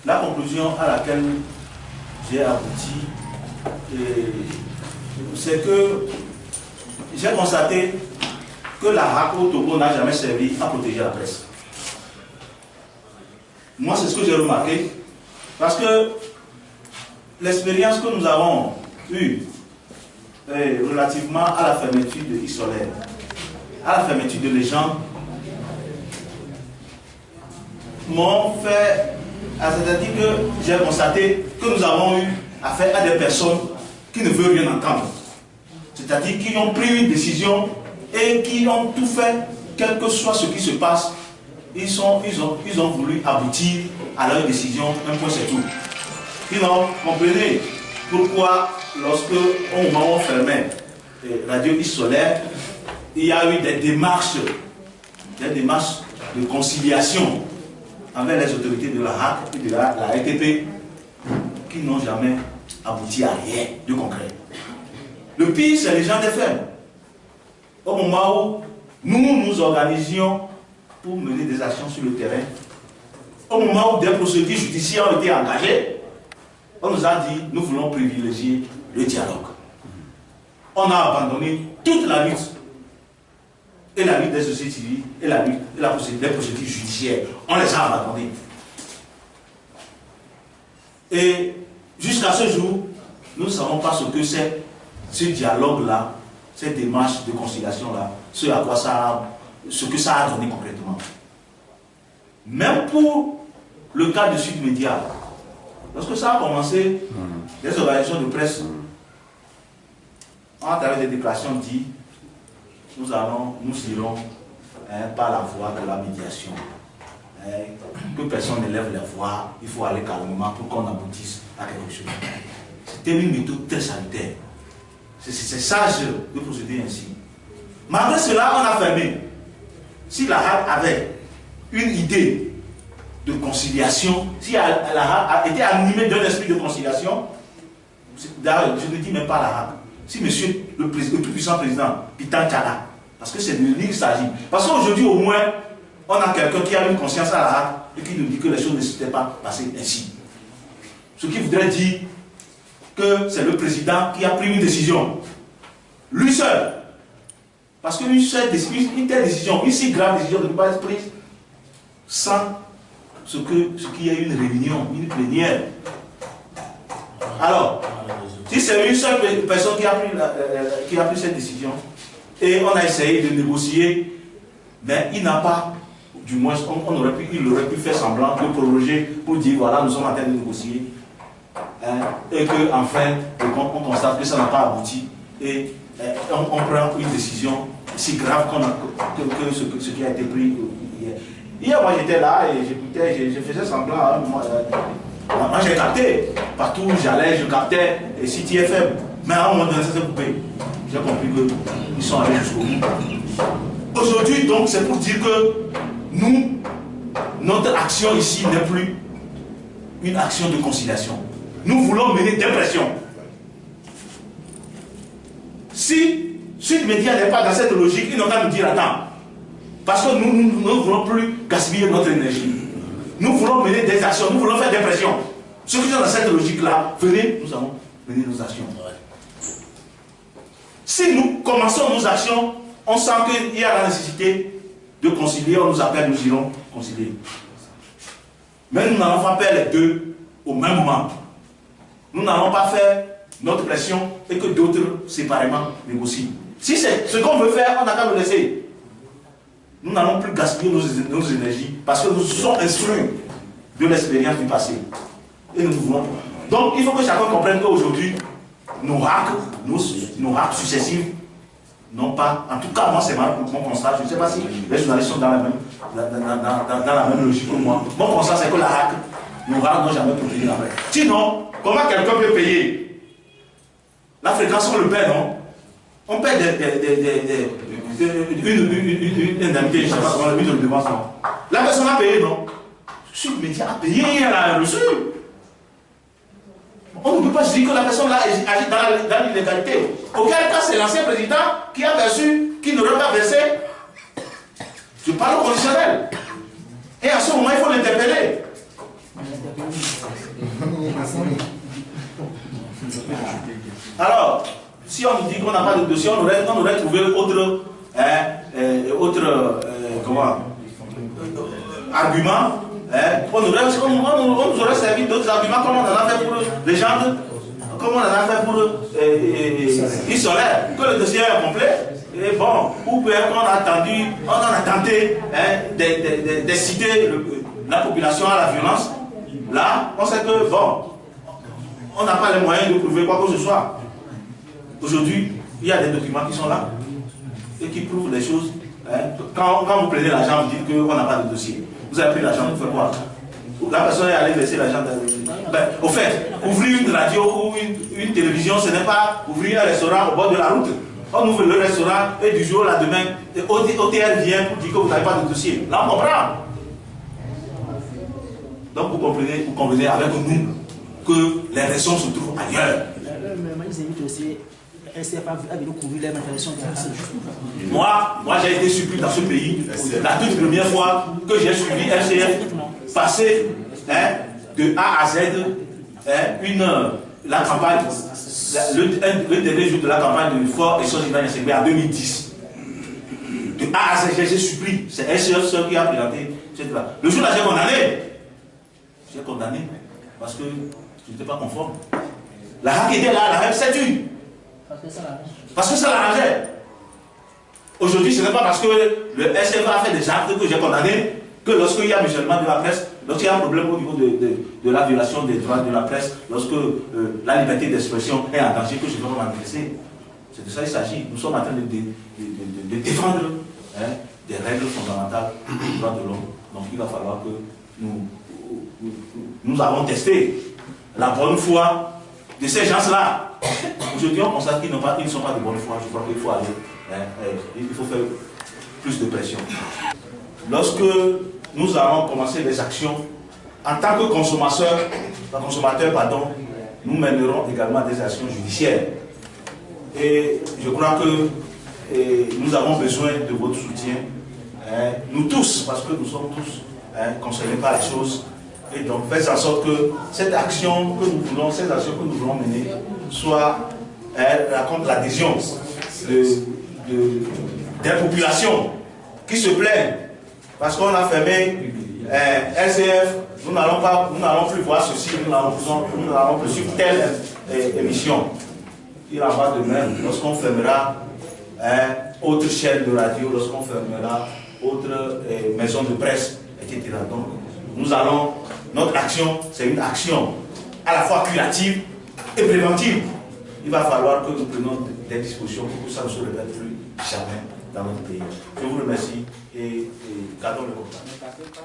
la conclusion à laquelle j'ai abouti, c'est que j'ai constaté que la HAC au Togo n'a jamais servi à protéger la presse. Moi, c'est ce que j'ai remarqué, parce que l'expérience que nous avons eue relativement à la fermeture de Isolaire, à la fermeture de Légende, m'ont fait, c'est-à-dire que j'ai constaté que nous avons eu affaire à des personnes qui ne veulent rien entendre. C'est-à-dire qui ont pris une décision et qui ont tout fait, quel que soit ce qui se passe, ils ont voulu aboutir à leur décision, un point c'est tout. Sinon, comprenez pourquoi, lorsque au moment où on fermait Radio Isolaire, il y a eu des démarches de conciliation envers les autorités de la HAC et de la RTP qui n'ont jamais abouti à rien de concret. Le pire, c'est les gens des fermes. Au moment où nous nous organisions pour mener des actions sur le terrain, au moment où des procédures judiciaires ont été engagées, on nous a dit, nous voulons privilégier le dialogue. On a abandonné toute la lutte, et la lutte des sociétés civiles, et la lutte des procédures judiciaires. On les a abandonnées. Et jusqu'à ce jour, nous ne savons pas ce que c'est, ce dialogue-là, cette démarche de conciliation-là, ce que ça a donné concrètement. Même pour le cas de Sud Média, lorsque ça a commencé, les organisations de presse ont, à travers des déclarations, dit nous irons par la voie de la médiation. Que personne n'élève la voix, il faut aller calmement pour qu'on aboutisse à quelque chose. C'était une méthode très sanitaire. C'est sage de procéder ainsi. Malgré cela, on a fermé. Si la HAC avait une idée de conciliation, si la HAC a été animée d'un esprit de conciliation, d'ailleurs, je ne dis même pas la HAC, si monsieur le tout-puissant président Pitan Tchada, parce que c'est de lui qu'il s'agit. Parce qu'aujourd'hui, au moins, on a quelqu'un qui a une conscience à la HAC et qui nous dit que les choses ne s'étaient pas passées ainsi. Ce qui voudrait dire que c'est le président qui a pris une décision. Lui seul. Parce qu'une telle décision, une si grave décision ne peut pas être prise sans qu'il y ait une réunion, une plénière. Alors, si c'est une seule personne qui a pris cette décision, et on a essayé de négocier, mais il n'a pas, du moins, il aurait pu faire semblant de proroger pour dire voilà, nous sommes en train de négocier. Et qu'enfin, on constate que ça n'a pas abouti. Et on prend une décision si grave que ce qui a été pris hier. Hier, moi j'étais là et j'écoutais, je faisais semblant. Moi j'ai capté. Partout où j'allais, je captais et City FM. Mais à un moment donné, ça s'est coupé. J'ai compris qu'ils sont allés jusqu'au bout. Aujourd'hui, donc, c'est pour dire que nous, notre action ici n'est plus une action de conciliation. Nous voulons mener des pressions. Si Sud Média n'est pas dans cette logique, ils n'ont qu'à nous dire attends. Parce que nous ne voulons plus gaspiller notre énergie. Nous voulons mener des actions, nous voulons faire des pressions. Ceux qui sont dans cette logique-là, venez, nous allons mener nos actions. Si nous commençons nos actions, on sent qu'il y a la nécessité de concilier, on nous appelle, nous irons concilier. Mais nous n'allons pas faire les deux au même moment. Nous n'allons pas faire notre pression et que d'autres séparément négocient. Si c'est ce qu'on veut faire, on n'a qu'à le laisser. Nous n'allons plus gaspiller nos énergies parce que nous sommes instruits de l'expérience du passé. Et nous voulons. Donc il faut que chacun comprenne qu'aujourd'hui, nos HAC successives n'ont pas, en tout cas moi c'est mon constat, je ne sais pas si les journalistes sont dans la même logique que moi. Mon constat c'est que la HAC, nos HAC n'ont jamais protégé la presse. Sinon, comment quelqu'un peut payer la fréquence on le paie, non? On paie une indemnité, je ne sais pas comment le mise de devance, non? La personne a payé, non? Sud Média a payé, elle a reçu. On ne peut pas dire que la personne là agit dans l'illégalité. Auquel cas, c'est l'ancien président qui a perçu, qui n'aurait pas versé. Je parle au conditionnel. Et à ce moment, il faut l'interpeller. Alors, si on nous dit qu'on n'a pas de dossier, on aurait trouvé argument. On nous aurait servi d'autres arguments comme on en a fait pour les gens, comme on en a fait pour Isolaire, que le dossier est complet. Et bon, ou bien on a tenté d'inciter la population à la violence. Là, on sait que bon, on n'a pas les moyens de prouver quoi que ce soit. Aujourd'hui, il y a des documents qui sont là et qui prouvent les choses. Quand vous prenez l'argent, vous dites qu'on n'a pas de dossier. Vous avez pris l'argent, vous faites quoi? La personne est allée verser l'argent. Au fait, ouvrir une radio ou une télévision, ce n'est pas ouvrir un restaurant au bord de la route. On ouvre le restaurant et du jour au lendemain, OTR vient pour dire que vous n'avez pas de dossier. Là, on comprend. Donc, vous comprenez avec nous que les raisons se trouvent ailleurs. Moi j'ai été surpris dans ce pays. La toute première fois que j'ai suivi RCF passer de A à Z la campagne, le dernier jour de la campagne de Fort et son Ivan Yassegbe en 2010. De A à Z, j'ai surpris. C'est RCF seul qui a présenté. Le jour-là, j'ai condamné. J'ai condamné parce que je n'étais pas conforme. La HAC était là, la même statut. Parce que ça l'arrangeait. Aujourd'hui, ce n'est pas parce que le SFA a fait des actes que j'ai condamné que lorsqu'il y a musulman de la presse, lorsqu'il y a un problème au niveau de la violation des droits de la presse, lorsque la liberté d'expression est en danger, que je dois m'adresser. C'est de ça qu'il s'agit. Nous sommes en train de défendre des règles fondamentales des droits de l'homme. Donc il va falloir que nous avons testé la bonne foi de ces gens-là. Aujourd'hui, on constate qu'ils ne sont pas de bonne foi. Je crois qu'il faut aller, il faut faire plus de pression. Lorsque nous allons commencer les actions, en tant que consommateur, nous mènerons également des actions judiciaires. Et je crois que nous avons besoin de votre soutien, nous tous, parce que nous sommes tous concernés par les choses. Et donc, faites en sorte que cette action que nous voulons mener soit raconte l'adhésion des populations qui se plaignent parce qu'on a fermé RCF, nous n'allons plus voir ceci, nous n'allons plus suivre telle émission. Il en va de même lorsqu'on fermera autre chaîne de radio, lorsqu'on fermera autre maison de presse, etc. Donc, notre action, c'est une action à la fois curative et préventive. Il va falloir que nous prenions des dispositions pour que ça ne se répète plus jamais dans notre pays. Je vous remercie et gardons le contact.